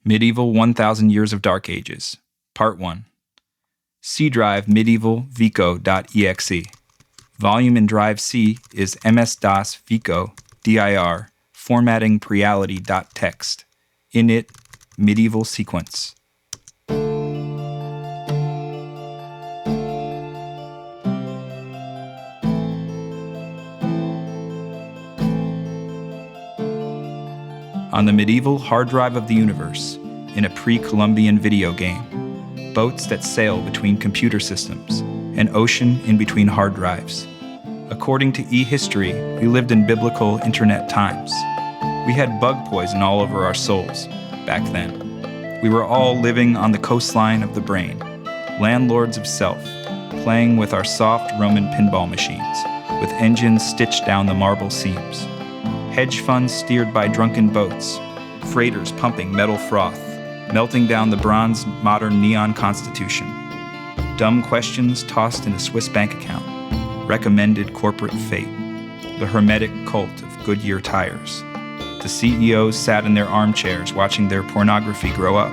Medieval 1000 Years of Dark Ages, Part 1. C drive medieval vico.exe. Volume in drive C is ms-dos vico dir formatting preality.txt. Init medieval sequence. On the medieval hard drive of the universe, in a pre-Columbian video game, boats that sail between computer systems, an ocean in between hard drives. According to e-history, we lived in biblical internet times. We had bug poison all over our souls back then. We were all living on the coastline of the brain, landlords of self, playing with our soft Roman pinball machines, with engines stitched down the marble seams. Hedge funds steered by drunken boats, freighters pumping metal froth, melting down the bronze modern neon constitution. Dumb questions tossed in a Swiss bank account, recommended corporate fate, the hermetic cult of Goodyear tires. The CEOs sat in their armchairs watching their pornography grow up,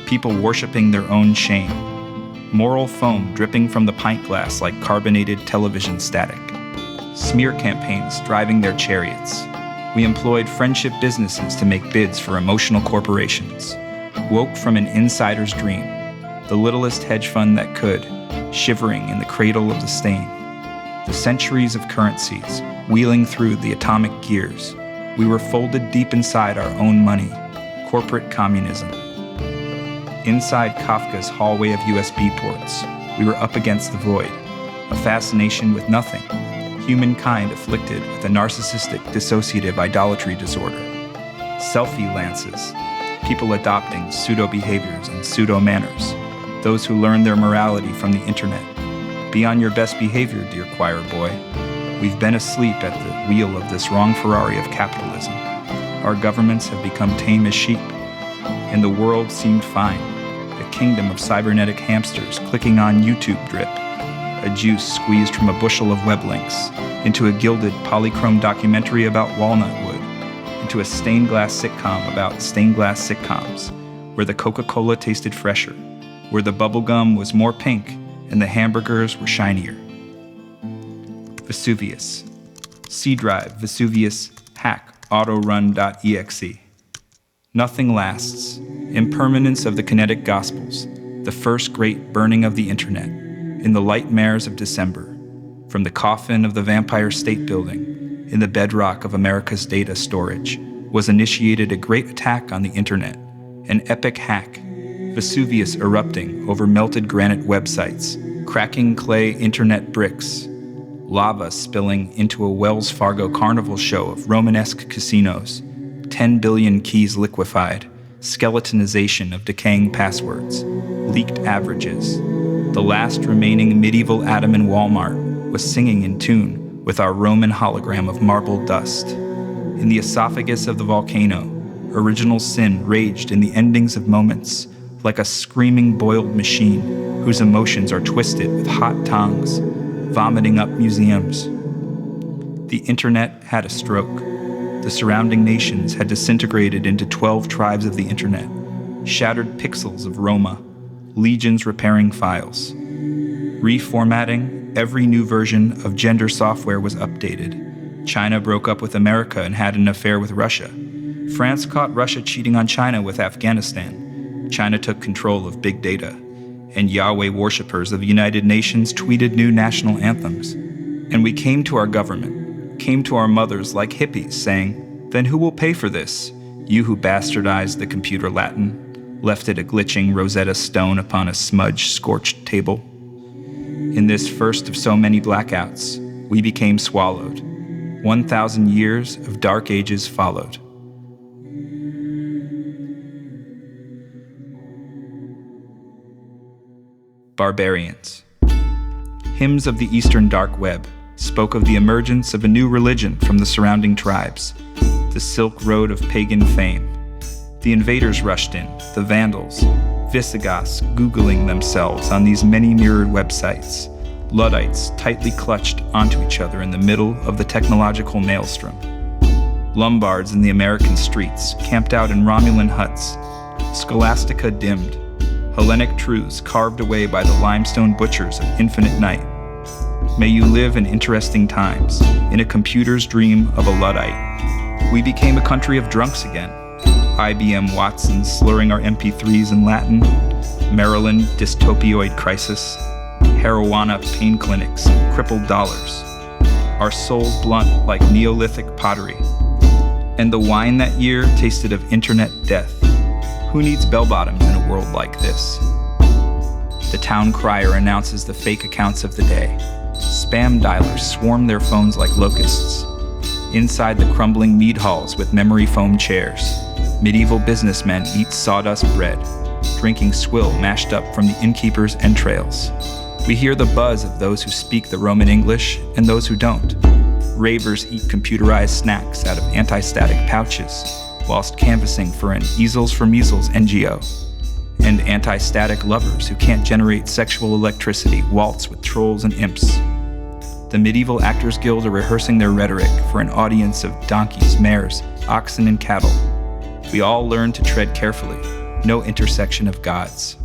people worshiping their own shame. Moral foam dripping from the pint glass like carbonated television static. Smear campaigns driving their chariots. We employed friendship businesses to make bids for emotional corporations. Woke from an insider's dream, the littlest hedge fund that could, shivering in the cradle of the stain. The centuries of currencies, wheeling through the atomic gears, we were folded deep inside our own money, corporate communism. Inside Kafka's hallway of USB ports, we were up against the void, a fascination with nothing. Humankind afflicted with a narcissistic dissociative idolatry disorder. Selfie lances, people adopting pseudo-behaviors and pseudo-manners, those who learn their morality from the internet. Be on your best behavior, dear choir boy. We've been asleep at the wheel of this wrong Ferrari of capitalism. Our governments have become tame as sheep, and the world seemed fine, a kingdom of cybernetic hamsters clicking on YouTube drip. A juice squeezed from a bushel of web links, into a gilded polychrome documentary about walnut wood, into a stained glass sitcom about stained glass sitcoms, where the Coca-Cola tasted fresher, where the bubblegum was more pink and the hamburgers were shinier. Vesuvius. C drive Vesuvius hack autorun.exe. Nothing lasts. Impermanence of the kinetic gospels, the first great burning of the internet. In the light mares of December, from the coffin of the Vampire State Building, in the bedrock of Amerika's data storage, was initiated a great attack on the internet, an epic hack, Vesuvius erupting over melted granite websites, cracking clay internet bricks, lava spilling into a Wells Fargo carnival show of Romanesque casinos, 10 billion keys liquefied, skeletonization of decaying passwords, leaked averages. The last remaining medieval atom in Walmart was singing in tune with our Roman hologram of marble dust. In the esophagus of the volcano, original sin raged in the endings of moments, like a screaming boiled machine whose emotions are twisted with hot tongues, vomiting up museums. The internet had a stroke. The surrounding nations had disintegrated into 12 tribes of the internet, shattered pixels of Roma, legions repairing files. Reformatting, every new version of gender software was updated. China broke up with Amerikka and had an affair with Russia. France caught Russia cheating on China with Afghanistan. China took control of big data. And Yahweh worshippers of the United Nations tweeted new national anthems. And we came to our government, came to our mothers like hippies, saying, "Then who will pay for this? You who bastardized the computer Latin, left it a glitching Rosetta Stone upon a smudge-scorched table." In this first of so many blackouts, we became swallowed. 1,000 years of dark ages followed. Barbarians. Hymns of the Eastern Dark Web spoke of the emergence of a new religion from the surrounding tribes, the Silk Road of pagan fame. The invaders rushed in, the Vandals, Visigoths Googling themselves on these many-mirrored websites, Luddites tightly clutched onto each other in the middle of the technological maelstrom. Lombards in the American streets camped out in Romulan huts, Scholastica dimmed, Hellenic truths carved away by the limestone butchers of infinite night. May you live in interesting times, in a computer's dream of a Luddite. We became a country of drunks again. IBM Watsons slurring our MP3s in Latin, Maryland dystopioid crisis, Marijuana pain clinics, crippled dollars. Our souls blunt like Neolithic pottery. And the wine that year tasted of internet death. Who needs bell-bottoms in a world like this? The town crier announces the fake accounts of the day. Spam dialers swarm their phones like locusts. Inside the crumbling mead halls with memory foam chairs, medieval businessmen eat sawdust bread, drinking swill mashed up from the innkeeper's entrails. We hear the buzz of those who speak the Roman English and those who don't. Ravers eat computerized snacks out of anti-static pouches, whilst canvassing for an Easels for Measles NGO. And anti-static lovers who can't generate sexual electricity waltz with trolls and imps. The Medieval Actors Guild are rehearsing their rhetoric for an audience of donkeys, mares, oxen, and cattle. We all learn to tread carefully, no intersection of gods.